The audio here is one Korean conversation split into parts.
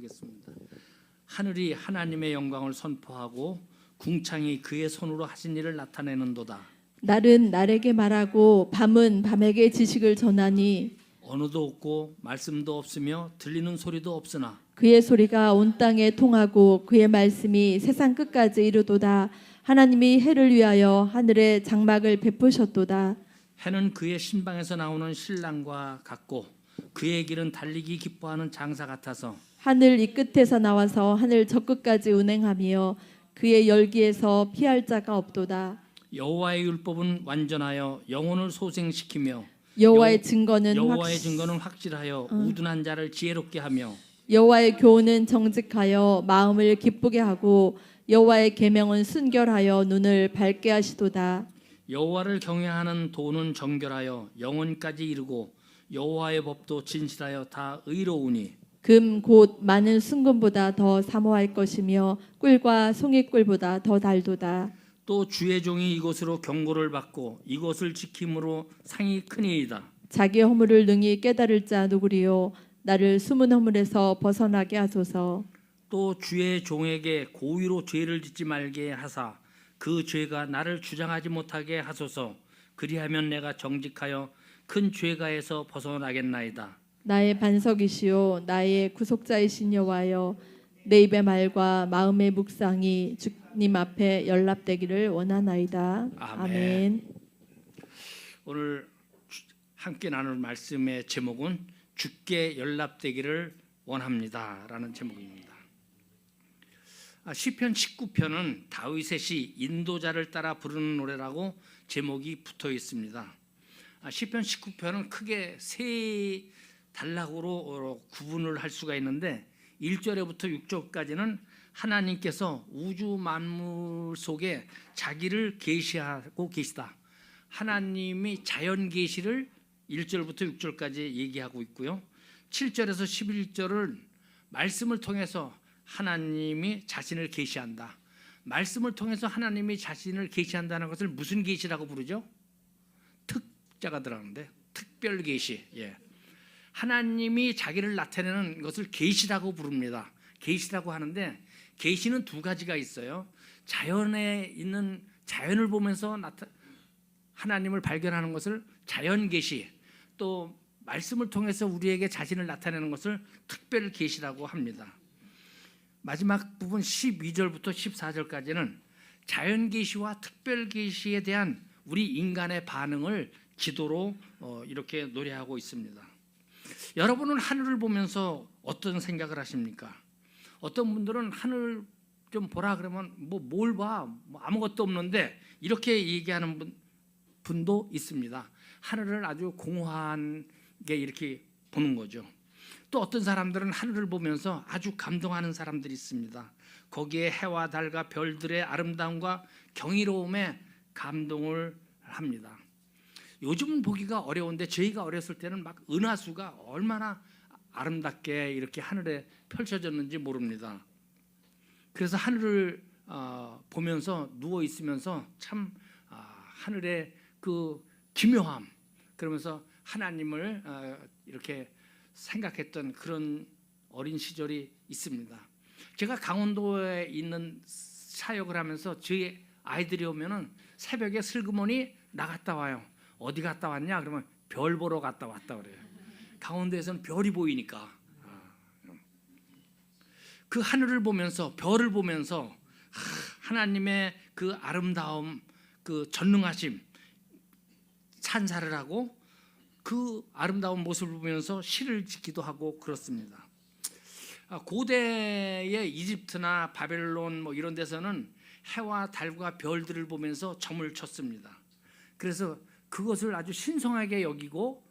선포하겠습니다. 하늘이 하나님의 영광을 선포하고 궁창이 그의 손으로 하신 일을 나타내는도다. 날은 날에게 말하고 밤은 밤에게 지식을 전하니 언어도 없고 말씀도 없으며 들리는 소리도 없으나 그의 소리가 온 땅에 통하고 그의 말씀이 세상 끝까지 이르도다. 하나님이 해를 위하여 하늘에 장막을 베푸셨도다. 해는 그의 신방에서 나오는 신랑과 같고 그의 길은 달리기 기뻐하는 장사 같아서 하늘 이 끝에서 나와서 하늘 저 끝까지 운행하며 그의 열기에서 피할 자가 없도다. 여호와의 율법은 완전하여 영혼을 소생시키며 여호와의 증거는 확실하여 우둔한 자를 지혜롭게 하며 여호와의 교훈은 정직하여 마음을 기쁘게 하고 여호와의 계명은 순결하여 눈을 밝게 하시도다. 여호와를 경외하는 도는 정결하여 영혼까지 이르고 여호와의 법도 진실하여 다 의로우니 금 곧 많은 순금보다 더 사모할 것이며 꿀과 송이꿀보다 더 달도다. 또 주의 종이 이곳으로 경고를 받고 이곳을 지킴으로 상이 크니이다. 자기 허물을 능히 깨달을 자 누구리요. 나를 숨은 허물에서 벗어나게 하소서. 또 주의 종에게 고의로 죄를 짓지 말게 하사 그 죄가 나를 주장하지 못하게 하소서. 그리하면 내가 정직하여 큰 죄가에서 벗어나겠나이다. 나의 반석이시요 나의 구속자이신 여호와여, 내 입의 말과 마음의 묵상이 주님 앞에 연락되기를 원하나이다. 아멘. 오늘 함께 나눌 말씀의 제목은 주께 연락되기를 원합니다라는 제목입니다. 시편 19편은 다윗의 시 인도자를 따라 부르는 노래라고 제목이 붙어 있습니다. 시편 19편은 크게 세 단락으로 구분을 할 수가 있는데 1절에부터 6절까지는 하나님께서 우주 만물 속에 자기를 계시하고 계시다. 하나님이 자연 계시를 1절부터 6절까지 얘기하고 있고요. 7절에서 11절은 말씀을 통해서 하나님이 자신을 계시한다. 말씀을 통해서 하나님이 자신을 계시한다는 것을 무슨 계시라고 부르죠? 특자가 들어가는데 특별 계시. 하나님이 자기를 나타내는 것을 계시라고 부릅니다. 계시라고 하는데 계시는 두 가지가 있어요. 자연에 있는 자연을 보면서 하나님을 발견하는 것을 자연 계시, 또 말씀을 통해서 우리에게 자신을 나타내는 것을 특별 계시라고 합니다. 마지막 부분 12절부터 14절까지는 자연 계시와 특별 계시에 대한 우리 인간의 반응을 기도로 이렇게 노래하고 있습니다. 여러분은 하늘을 보면서 어떤 생각을 하십니까? 어떤 분들은 하늘 좀 보라 그러면 뭘 봐? 아무것도 없는데 이렇게 얘기하는 분도 있습니다. 하늘을 아주 공허한 게 이렇게 보는 거죠. 또 어떤 사람들은 하늘을 보면서 아주 감동하는 사람들이 있습니다. 거기에 해와 달과 별들의 아름다움과 경이로움에 감동을 합니다. 요즘은 보기가 어려운데 저희가 어렸을 때는 막 은하수가 얼마나 아름답게 이렇게 하늘에 펼쳐졌는지 모릅니다. 그래서 하늘을 보면서 누워 있으면서 참 하늘의 그 기묘함, 그러면서 하나님을 이렇게 생각했던 그런 어린 시절이 있습니다. 제가 강원도에 있는 사역을 하면서 저희 아이들이 오면은 새벽에 슬그머니 나갔다 와요. 어디 갔다 왔냐? 그러면 별 보러 갔다 왔다 그래요. 강원도에서는 별이 보이니까. 그 하늘을 보면서 별을 보면서 하나님의 그 아름다움, 그 전능하심 찬사를 하고 그 아름다운 모습을 보면서 시를 짓기도 하고 그렇습니다. 고대의 이집트나 바벨론 이런 데서는 해와 달과 별들을 보면서 점을 쳤습니다. 그래서 그것을 아주 신성하게 여기고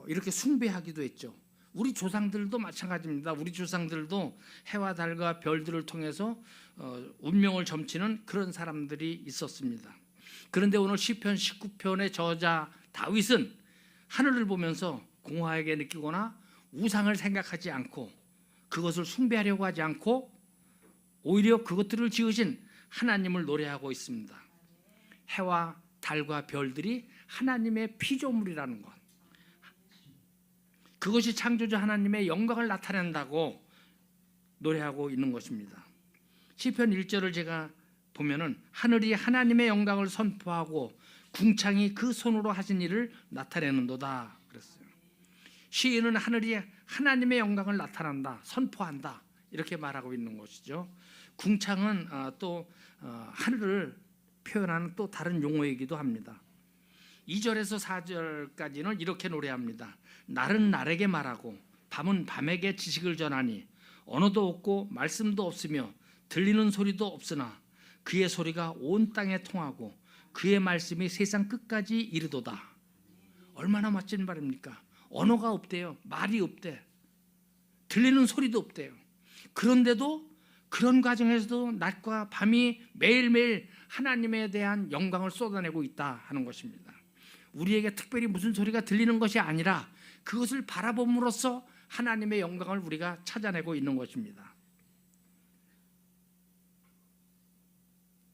이렇게 숭배하기도 했죠. 우리 조상들도 마찬가지입니다. 우리 조상들도 해와 달과 별들을 통해서 운명을 점치는 그런 사람들이 있었습니다. 그런데 오늘 시편 19편의 저자 다윗은 하늘을 보면서 공허하게 느끼거나 우상을 생각하지 않고 그것을 숭배하려고 하지 않고 오히려 그것들을 지으신 하나님을 노래하고 있습니다. 해와 달과 별들이 하나님의 피조물이라는 것, 그것이 창조주 하나님의 영광을 나타낸다고 노래하고 있는 것입니다. 시편 1절을 제가 보면은 하늘이 하나님의 영광을 선포하고 궁창이 그 손으로 하신 일을 나타내는도다 그랬어요. 시인은 하늘이 하나님의 영광을 나타난다, 선포한다 이렇게 말하고 있는 것이죠. 궁창은 또 하늘을 표현하는 또 다른 용어이기도 합니다. 2절에서 4절까지는 이렇게 노래합니다. 날은 날에게 말하고 밤은 밤에게 지식을 전하니 언어도 없고 말씀도 없으며 들리는 소리도 없으나 그의 소리가 온 땅에 통하고 그의 말씀이 세상 끝까지 이르도다. 얼마나 멋진 말입니까? 언어가 없대요. 말이 없대. 들리는 소리도 없대요. 그런데도 그런 과정에서도 낮과 밤이 매일매일 하나님에 대한 영광을 쏟아내고 있다 하는 것입니다. 우리에게 특별히 무슨 소리가 들리는 것이 아니라 그것을 바라봄으로써 하나님의 영광을 우리가 찾아내고 있는 것입니다.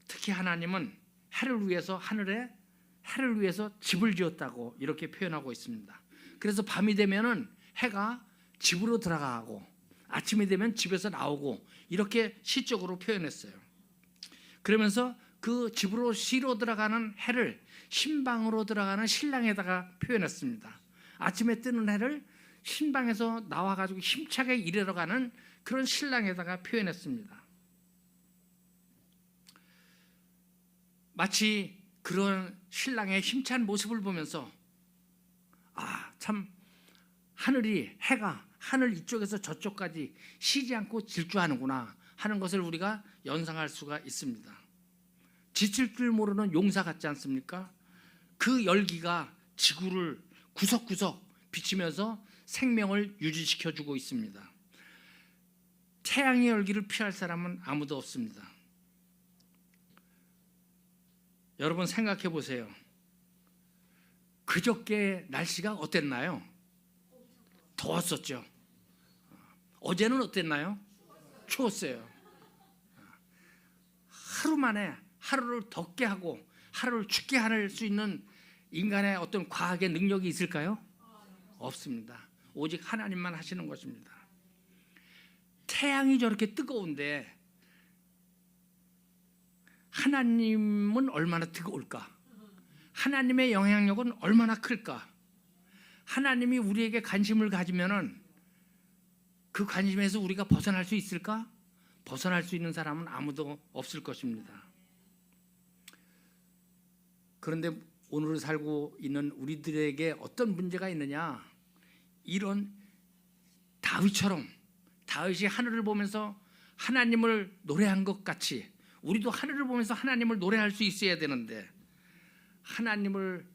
특히 하나님은 해를 위해서 하늘에 해를 위해서 집을 지었다고 이렇게 표현하고 있습니다. 그래서 밤이 되면은 해가 집으로 들어가고 아침이 되면 집에서 나오고 이렇게 시적으로 표현했어요. 그러면서 그 집으로 쉬러 들어가는 해를 신방으로 들어가는 신랑에다가 표현했습니다. 아침에 뜨는 해를 신방에서 나와가지고 힘차게 일하러 가는 그런 신랑에다가 표현했습니다. 마치 그런 신랑의 힘찬 모습을 보면서 참 하늘이 해가 하늘 이쪽에서 저쪽까지 쉬지 않고 질주하는구나 하는 것을 우리가 연상할 수가 있습니다. 지칠 줄 모르는 용사 같지 않습니까? 그 열기가 지구를 구석구석 비치면서 생명을 유지시켜주고 있습니다. 태양의 열기를 피할 사람은 아무도 없습니다. 여러분 생각해 보세요. 그저께 날씨가 어땠나요? 더웠었죠. 어제는 어땠나요? 추웠어요. 하루 만에 하루를 덥게 하고 하루를 춥게 할 수 있는 인간의 어떤 과학의 능력이 있을까요? 없습니다. 오직 하나님만 하시는 것입니다. 태양이 저렇게 뜨거운데 하나님은 얼마나 뜨거울까? 하나님의 영향력은 얼마나 클까? 하나님이 우리에게 관심을 가지면은 그 관심에서 우리가 벗어날 수 있을까? 벗어날 수 있는 사람은 아무도 없을 것입니다. 그런데 오늘 살고 있는 우리들에게 어떤 문제가 있느냐? 이런 다윗처럼 다윗이 하늘을 보면서 하나님을 노래한 것 같이 우리도 하늘을 보면서 하나님을 노래할 수 있어야 되는데 하나님을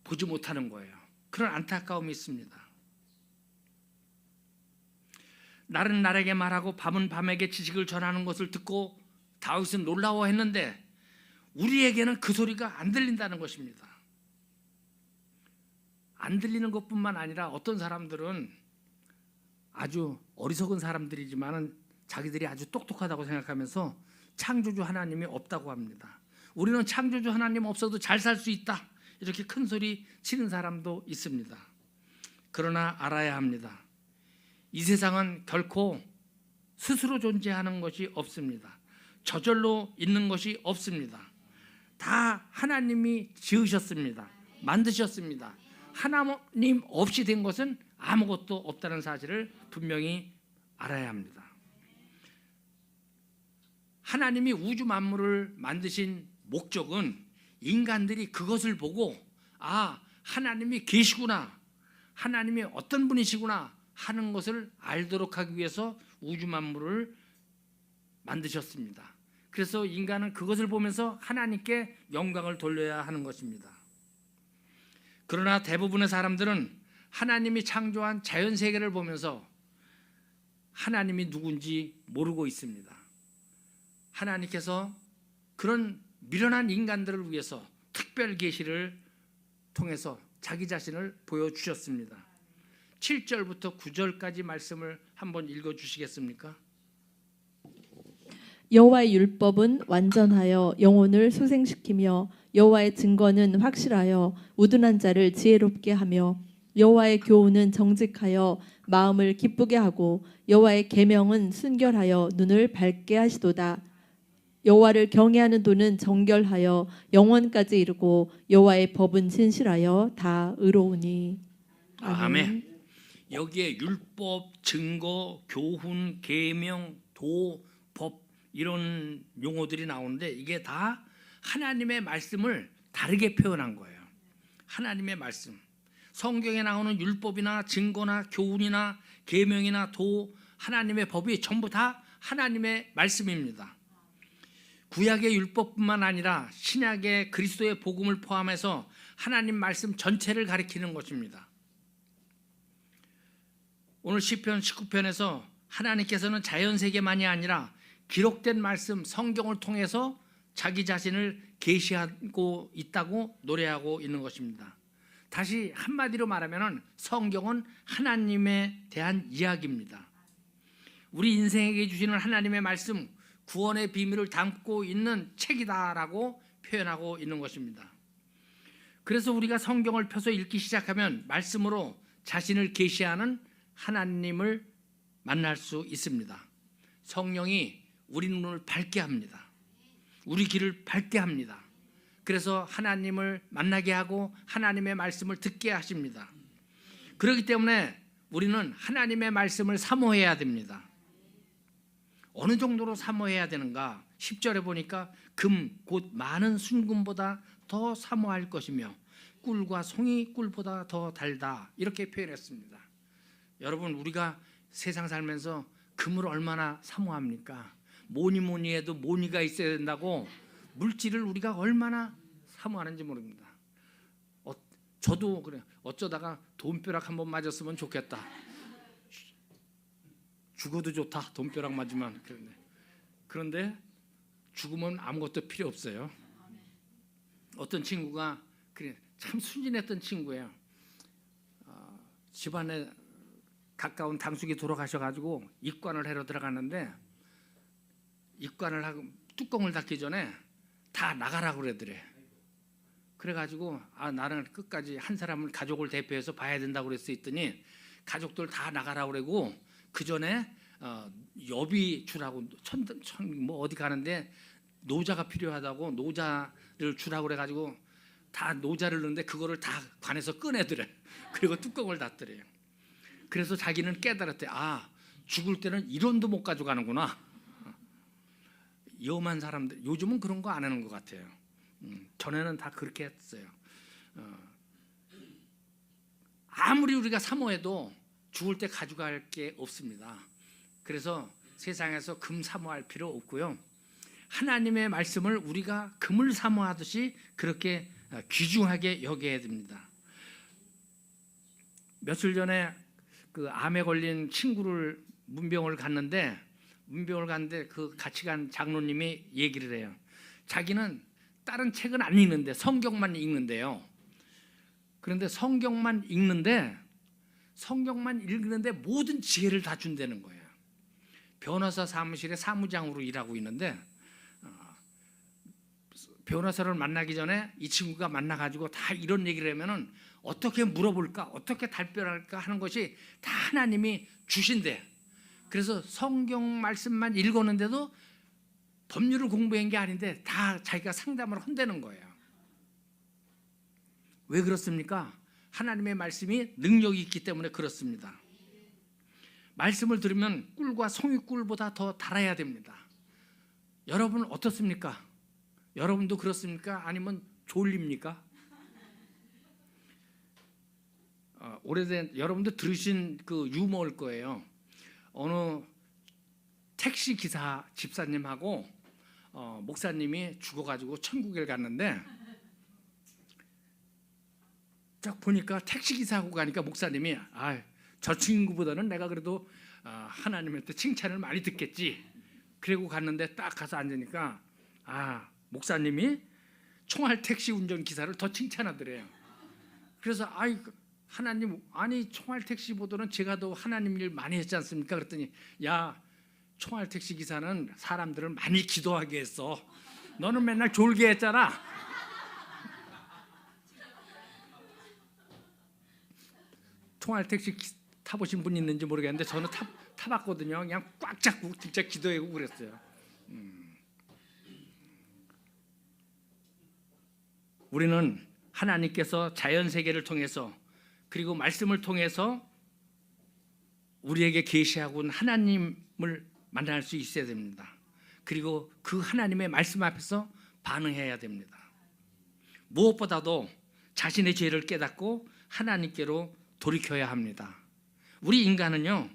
보지 못하는 거예요. 그런 안타까움이 있습니다. 날은 날에게 말하고 밤은 밤에게 지식을 전하는 것을 듣고 다윗은 놀라워했는데 우리에게는 그 소리가 안 들린다는 것입니다. 안 들리는 것뿐만 아니라 어떤 사람들은 아주 어리석은 사람들이지만 자기들이 아주 똑똑하다고 생각하면서 창조주 하나님이 없다고 합니다. 우리는 창조주 하나님 없어도 잘 살 수 있다 이렇게 큰 소리 치는 사람도 있습니다. 그러나 알아야 합니다. 이 세상은 결코 스스로 존재하는 것이 없습니다. 저절로 있는 것이 없습니다. 다 하나님이 지으셨습니다. 만드셨습니다. 하나님 없이 된 것은 아무것도 없다는 사실을 분명히 알아야 합니다. 하나님이 우주 만물을 만드신 목적은 인간들이 그것을 보고 하나님이 계시구나, 하나님이 어떤 분이시구나 하는 것을 알도록 하기 위해서 우주 만물을 만드셨습니다. 그래서 인간은 그것을 보면서 하나님께 영광을 돌려야 하는 것입니다. 그러나 대부분의 사람들은 하나님이 창조한 자연세계를 보면서 하나님이 누군지 모르고 있습니다. 하나님께서 그런 미련한 인간들을 위해서 특별 계시를 통해서 자기 자신을 보여주셨습니다. 7절부터 9절까지 말씀을 한번 읽어주시겠습니까? 여호와의 율법은 완전하여 영혼을 소생시키며 여호와의 증거는 확실하여 우둔한 자를 지혜롭게 하며 여호와의 교훈은 정직하여 마음을 기쁘게 하고 여호와의 계명은 순결하여 눈을 밝게 하시도다. 여호와를 경외하는 도는 정결하여 영원까지 이르고 여호와의 법은 진실하여 다 의로우니. 아멘. 여기에 율법, 증거, 교훈, 계명, 도, 법 이런 용어들이 나오는데 이게 다 하나님의 말씀을 다르게 표현한 거예요. 하나님의 말씀. 성경에 나오는 율법이나 증거나 교훈이나 계명이나 도, 하나님의 법이 전부 다 하나님의 말씀입니다. 구약의 율법뿐만 아니라 신약의 그리스도의 복음을 포함해서 하나님 말씀 전체를 가리키는 것입니다. 오늘 시편 19편에서 하나님께서는 자연세계만이 아니라 기록된 말씀 성경을 통해서 자기 자신을 계시하고 있다고 노래하고 있는 것입니다. 다시 한마디로 말하면 성경은 하나님에 대한 이야기입니다. 우리 인생에게 주시는 하나님의 말씀, 구원의 비밀을 담고 있는 책이다라고 표현하고 있는 것입니다. 그래서 우리가 성경을 펴서 읽기 시작하면 말씀으로 자신을 계시하는 하나님을 만날 수 있습니다. 성령이 우리 눈을 밝게 합니다. 우리 길을 밝게 합니다. 그래서 하나님을 만나게 하고 하나님의 말씀을 듣게 하십니다. 그렇기 때문에 우리는 하나님의 말씀을 사모해야 됩니다. 어느 정도로 사모해야 되는가? 10절에 보니까 금 곧 많은 순금보다 더 사모할 것이며 꿀과 송이 꿀보다 더 달다 이렇게 표현했습니다. 여러분 우리가 세상 살면서 금을 얼마나 사모합니까? 뭐니 해도 모니가 있어야 된다고 물질을 우리가 얼마나 사모하는지 모릅니다. 저도 그래. 어쩌다가 돈벼락 한번 맞았으면 좋겠다. 죽어도 좋다. 돈벼락 맞으면. 그런데 죽으면 아무것도 필요 없어요. 어떤 친구가 그래 참 순진했던 친구예요. 집안에 가까운 당숙이 돌아가셔가지고 입관을 하러 들어갔는데 입관을 하고 뚜껑을 닫기 전에 다 나가라고 그러더래. 그래가지고 나는 끝까지 한 사람을 가족을 대표해서 봐야 된다고 그랬어 했더니 가족들 다 나가라고 그러고 그 전에 여비 주라고 뭐 어디 가는데 노자가 필요하다고 노자를 주라고 그래가지고 다 노자를 넣는데 그거를 다 관에서 꺼내더래. 그리고 뚜껑을 닫더래요. 그래서 자기는 깨달았대. 죽을 때는 1원도 못 가져가는구나. 위험한 사람들 요즘은 그런 거 안 하는 것 같아요. 전에는 다 그렇게 했어요. 아무리 우리가 사모해도 죽을 때 가져갈 게 없습니다. 그래서 세상에서 금 사모할 필요 없고요. 하나님의 말씀을 우리가 금을 사모하듯이 그렇게 귀중하게 여겨야 됩니다. 며칠 전에 그 암에 걸린 친구를 문병을 갔는데 그 같이 간 장로님이 얘기를 해요. 자기는 다른 책은 안 읽는데 성경만 읽는데요. 그런데 성경만 읽는데 모든 지혜를 다 준다는 거예요. 변호사 사무실에 사무장으로 일하고 있는데 변호사를 만나기 전에 이 친구가 만나가지고 다 이런 얘기를 하면은 어떻게 물어볼까, 어떻게 답변할까 하는 것이 다 하나님이 주신대. 그래서 성경 말씀만 읽었는데도 법률을 공부한 게 아닌데 다 자기가 상담을 한다는 거예요. 왜 그렇습니까? 하나님의 말씀이 능력이 있기 때문에 그렇습니다. 말씀을 들으면 꿀과 송이꿀보다 더 달아야 됩니다. 여러분 어떻습니까? 여러분도 그렇습니까? 아니면 졸립니까? 오래된 여러분도 들으신 그 유머일 거예요. 어느 택시 기사 집사님하고 목사님이 죽어가지고 천국에 갔는데 딱 보니까 택시 기사하고 가니까 목사님이 저 친구보다는 내가 그래도 하나님한테 칭찬을 많이 듣겠지. 그리고 갔는데 딱 가서 앉으니까 목사님이 총알 택시 운전 기사를 더 칭찬하더래요. 그래서 하나님 총알 택시보다는 제가 더 하나님 일 많이 했지 않습니까? 그랬더니 총알 택시 기사는 사람들을 많이 기도하게 했어. 너는 맨날 졸게 했잖아. 통할 택시 타보신 분 있는지 모르겠는데 저는 타봤거든요. 그냥 꽉 잡고 진짜 기도하고 그랬어요. 우리는 하나님께서 자연 세계를 통해서 그리고 말씀을 통해서 우리에게 계시하고 있는 하나님을 만날 수 있어야 됩니다. 그리고 그 하나님의 말씀 앞에서 반응해야 됩니다. 무엇보다도 자신의 죄를 깨닫고 하나님께로 돌이켜야 합니다. 우리 인간은요,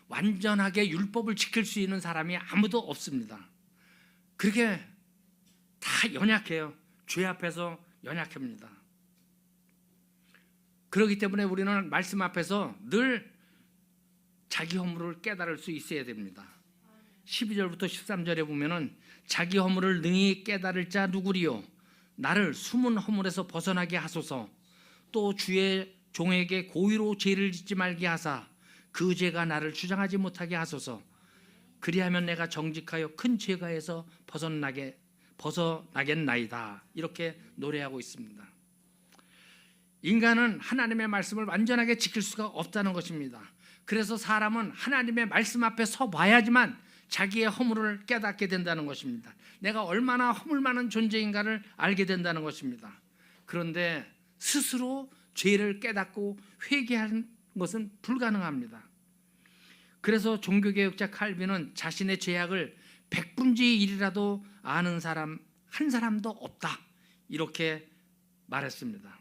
완전하게 율법을 지킬 수 있는 사람이 아무도 없습니다. 그렇게 다 연약해요. 죄 앞에서 연약합니다. 그렇기 때문에 우리는 말씀 앞에서 늘 자기 허물을 깨달을 수 있어야 됩니다. 12절부터 13절에 보면은 자기 허물을 능히 깨달을 자 누구리요? 나를 숨은 허물에서 벗어나게 하소서. 또 주의 종에게 고의로 죄를 짓지 말게 하사 그 죄가 나를 주장하지 못하게 하소서. 그리하면 내가 정직하여 큰 죄가에서 벗어나겠나이다. 이렇게 노래하고 있습니다. 인간은 하나님의 말씀을 완전하게 지킬 수가 없다는 것입니다. 그래서 사람은 하나님의 말씀 앞에 서 봐야지만 자기의 허물을 깨닫게 된다는 것입니다. 내가 얼마나 허물 많은 존재인가를 알게 된다는 것입니다. 그런데 스스로 죄를 깨닫고 회개하는 것은 불가능합니다. 그래서 종교개혁자 칼빈은 자신의 죄악을 100분의 1이라도 아는 사람 한 사람도 없다, 이렇게 말했습니다.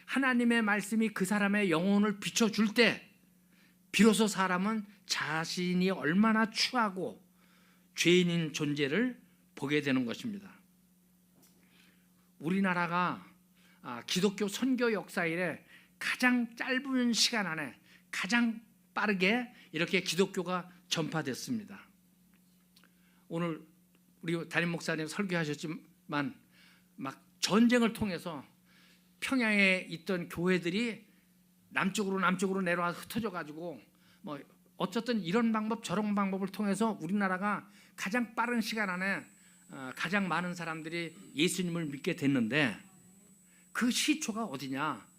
하나님의 말씀이 그 사람의 영혼을 비춰줄 때 비로소 사람은 자신이 얼마나 추하고 죄인인 존재를 보게 되는 것입니다. 우리나라가 기독교 선교 역사 이래 가장 짧은 시간 안에 가장 빠르게 이렇게 기독교가 전파됐습니다. 오늘 우리 담임 목사님 설교하셨지만 막 전쟁을 통해서 평양에 있던 교회들이 남쪽으로 내려와 흩어져 가지고 뭐 어쨌든 이런 방법 저런 방법을 통해서 우리나라가 가장 빠른 시간 안에 가장 많은 사람들이 예수님을 믿게 됐는데 그 시초가 어디냐?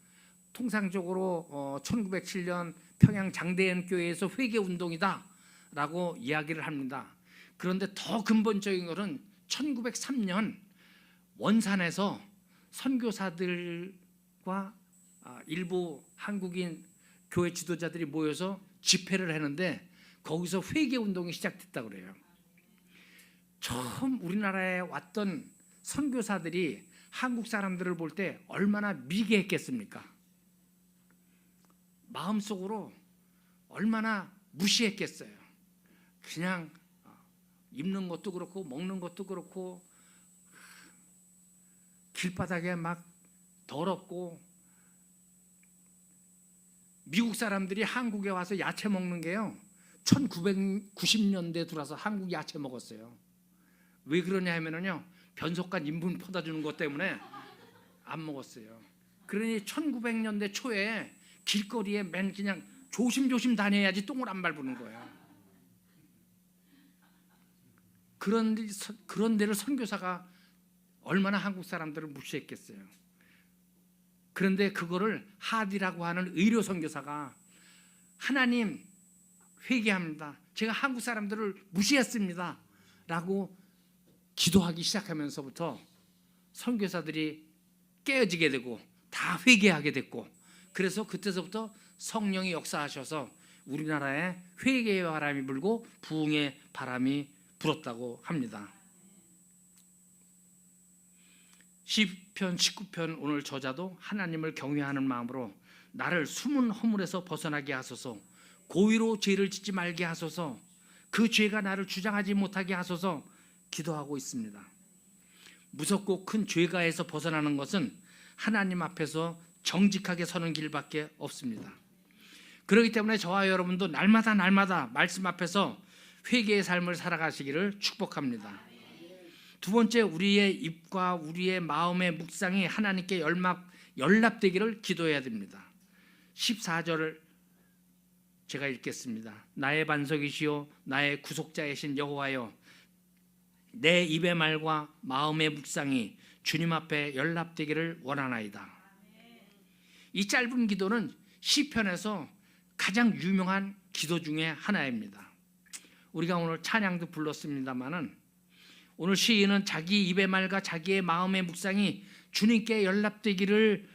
통상적으로 1907년 평양 장대현 교회에서 회개 운동이다라고 이야기를 합니다. 그런데 더 근본적인 것은 1903년 원산에서 선교사들과 일부 한국인 교회 지도자들이 모여서 집회를 했는데 거기서 회개 운동이 시작됐다고 그래요. 처음 우리나라에 왔던 선교사들이 한국 사람들을 볼 때 얼마나 미개했겠습니까? 마음속으로 얼마나 무시했겠어요. 그냥 입는 것도 그렇고 먹는 것도 그렇고 길바닥에 막 더럽고, 미국 사람들이 한국에 와서 야채 먹는 게요 1990년대 들어와서 한국 야채 먹었어요. 왜 그러냐 하면은요 변속관 인분 퍼다 주는 것 때문에 안 먹었어요. 그러니 1900년대 초에 길거리에 맨 그냥 조심조심 다녀야지 똥을 안 밟는 거예요. 그런 데를 선교사가 얼마나 한국 사람들을 무시했겠어요. 그런데 그거를 하디라고 하는 의료 선교사가 하나님 회개합니다. 제가 한국 사람들을 무시했습니다. 라고 기도하기 시작하면서부터 선교사들이 깨어지게 되고 다 회개하게 됐고, 그래서 그때서부터 성령이 역사하셔서 우리나라에 회개의 바람이 불고 부흥의 바람이 불었다고 합니다. 시편 19편 오늘 저자도 하나님을 경외하는 마음으로 나를 숨은 허물에서 벗어나게 하소서, 고의로 죄를 짓지 말게 하소서, 그 죄가 나를 주장하지 못하게 하소서 기도하고 있습니다. 무섭고 큰 죄가에서 벗어나는 것은 하나님 앞에서 정직하게 서는 길밖에 없습니다. 그렇기 때문에 저와 여러분도 날마다 말씀 앞에서 회개의 삶을 살아가시기를 축복합니다. 두 번째, 우리의 입과 우리의 마음의 묵상이 하나님께 연락되기를 기도해야 됩니다. 14절을 제가 읽겠습니다. 나의 반석이시요 나의 구속자이신 여호와여, 내 입의 말과 마음의 묵상이 주님 앞에 연락되기를 원하나이다. 이 짧은 기도는 시편에서 가장 유명한 기도 중에 하나입니다. 우리가 오늘 찬양도 불렀습니다마는 오늘 시인은 자기 입의 말과 자기의 마음의 묵상이 주님께 연락되기를,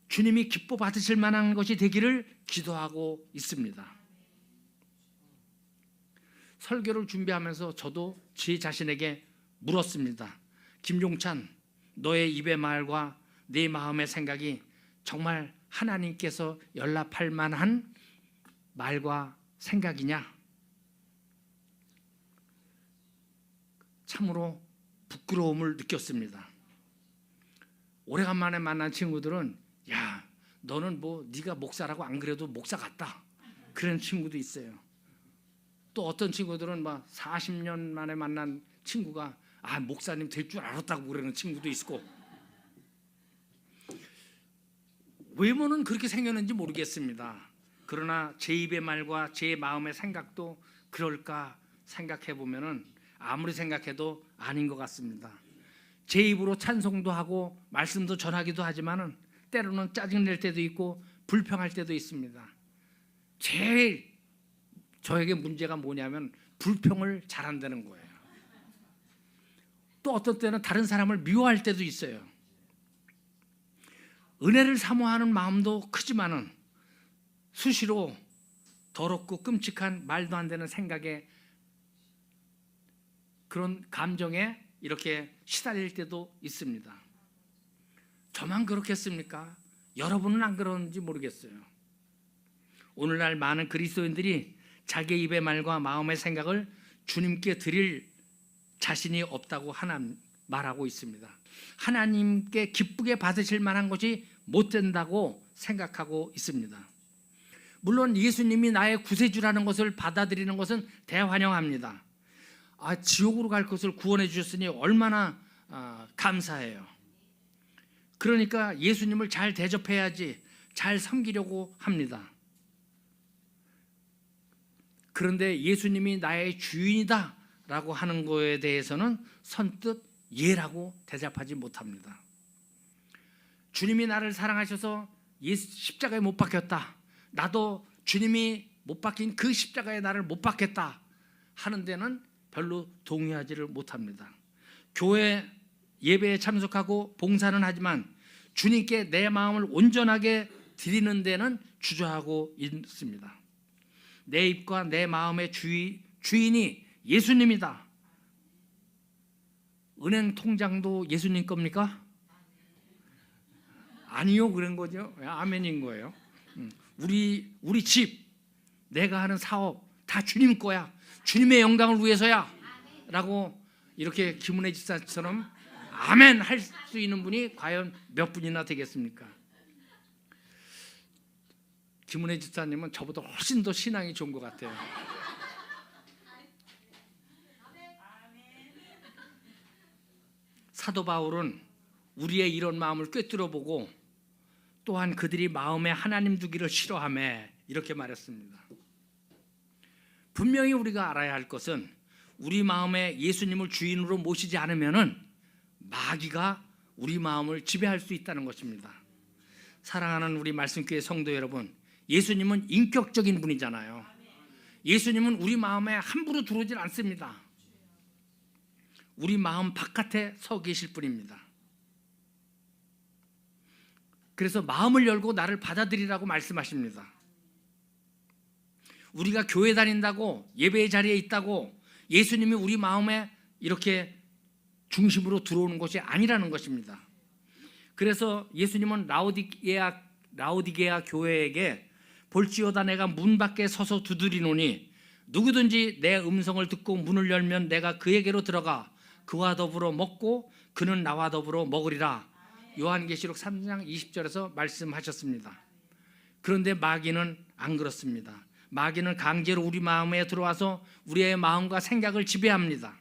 주님이 기뻐 받으실 만한 것이 되기를 기도하고 있습니다. 설교를 준비하면서 저도 제 자신에게 물었습니다. 김종찬, 너의 입의 말과 내 마음의 생각이 정말 하나님께서 연락할 만한 말과 생각이냐? 참으로 부끄러움을 느꼈습니다. 오래간만에 만난 친구들은 야, 너는 뭐 네가 목사라고 안 그래도 목사 같다, 그런 친구도 있어요. 또 어떤 친구들은 막 40년 만에 만난 친구가 목사님 될 줄 알았다고 그러는 친구도 있고, 외모는 그렇게 생겼는지 모르겠습니다. 그러나 제 입의 말과 제 마음의 생각도 그럴까 생각해 보면은 아무리 생각해도 아닌 것 같습니다. 제 입으로 찬송도 하고 말씀도 전하기도 하지만은 때로는 짜증낼 때도 있고 불평할 때도 있습니다. 제일 저에게 문제가 뭐냐면 불평을 잘한다는 거예요. 또 어떤 때는 다른 사람을 미워할 때도 있어요. 은혜를 사모하는 마음도 크지만은 수시로 더럽고 끔찍한 말도 안 되는 생각에, 그런 감정에 이렇게 시달릴 때도 있습니다. 저만 그렇겠습니까? 여러분은 안 그러는지 모르겠어요. 오늘날 많은 그리스도인들이 자기 입의 말과 마음의 생각을 주님께 드릴 자신이 없다고 말하고 있습니다. 하나님께 기쁘게 받으실 만한 것이 못 된다고 생각하고 있습니다. 물론 예수님이 나의 구세주라는 것을 받아들이는 것은 대환영합니다. 지옥으로 갈 것을 구원해 주셨으니 얼마나 감사해요. 그러니까 예수님을 잘 대접해야지, 잘 섬기려고 합니다. 그런데 예수님이 나의 주인이다 라고 하는 거에 대해서는 선뜻 예라고 대답하지 못합니다. 주님이 나를 사랑하셔서 십자가에 못 박혔다, 나도 주님이 못 박힌 그 십자가에 나를 못 박겠다 하는 데는 별로 동의하지를 못합니다. 교회 예배에 참석하고 봉사는 하지만 주님께 내 마음을 온전하게 드리는 데는 주저하고 있습니다. 내 입과 내 마음의 주인이 예수님이다. 은행 통장도 예수님 겁니까? 아니요, 그런 거죠. 아멘인 거예요. 우리 집, 내가 하는 사업 다 주님 거야, 주님의 영광을 위해서야 라고 이렇게 김은혜 집사처럼 아멘 할 수 있는 분이 과연 몇 분이나 되겠습니까? 김은혜 집사님은 저보다 훨씬 더 신앙이 좋은 것 같아요. 사도 바울은 우리의 이런 마음을 꿰뚫어보고 또한 그들이 마음에 하나님 두기를 싫어하며 이렇게 말했습니다. 분명히 우리가 알아야 할 것은 우리 마음에 예수님을 주인으로 모시지 않으면은 마귀가 우리 마음을 지배할 수 있다는 것입니다. 사랑하는 우리 말씀교회 성도 여러분, 예수님은 인격적인 분이잖아요. 예수님은 우리 마음에 함부로 들어오질 않습니다. 우리 마음 바깥에 서 계실 분입니다. 그래서 마음을 열고 나를 받아들이라고 말씀하십니다. 우리가 교회 다닌다고, 예배의 자리에 있다고 예수님이 우리 마음에 이렇게 중심으로 들어오는 것이 아니라는 것입니다. 그래서 예수님은 라오디게아 교회에게 볼지어다 내가 문 밖에 서서 두드리노니 누구든지 내 음성을 듣고 문을 열면 내가 그에게로 들어가 그와 더불어 먹고 그는 나와 더불어 먹으리라. 요한계시록 3장 20절에서 말씀하셨습니다. 그런데 마귀는 안 그렇습니다. 마귀는 강제로 우리 마음에 들어와서 우리의 마음과 생각을 지배합니다.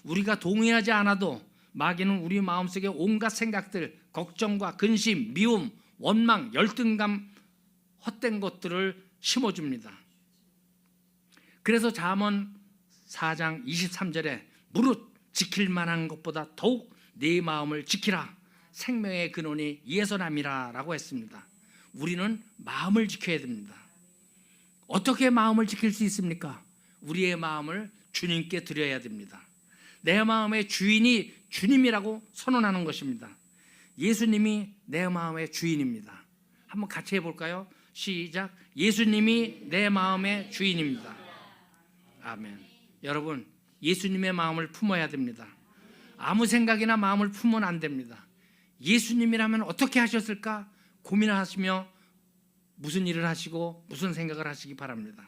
우리가 동의하지 않아도 마귀는 우리 마음속에 온갖 생각들, 걱정과 근심, 미움, 원망, 열등감, 헛된 것들을 심어줍니다. 그래서 잠언 4장 23절에 무릇 지킬 만한 것보다 더욱 네 마음을 지키라. 생명의 근원이 이에서 남이라 라고 했습니다. 우리는 마음을 지켜야 됩니다. 어떻게 마음을 지킬 수 있습니까? 우리의 마음을 주님께 드려야 됩니다. 내 마음의 주인이 주님이라고 선언하는 것입니다. 예수님이 내 마음의 주인입니다. 한번 같이 해볼까요? 시작. 예수님이 내 마음의 주인입니다. 아멘. 여러분, 예수님의 마음을 품어야 됩니다. 아무 생각이나 마음을 품으면 안 됩니다. 예수님이라면 어떻게 하셨을까 고민하시며 무슨 일을 하시고 무슨 생각을 하시기 바랍니다.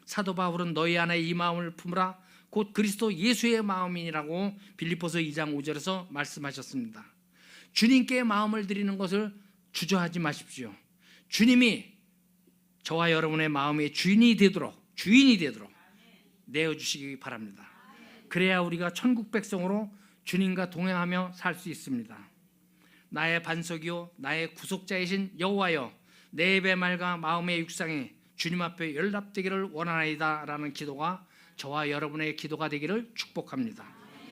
사도 바울은 너희 안에 이 마음을 품으라 곧 그리스도 예수의 마음이라고 빌립보서 2장 5절에서 말씀하셨습니다. 주님께 마음을 드리는 것을 주저하지 마십시오. 주님이 저와 여러분의 마음의 주인이 되도록 내어주시기 바랍니다. 그래야 우리가 천국 백성으로 주님과 동행하며 살 수 있습니다. 나의 반석이요 나의 구속자이신 여호와여, 내 입의 말과 마음의 육상이 주님 앞에 연락되기를 원하나이다 라는 기도가 저와 여러분의 기도가 되기를 축복합니다.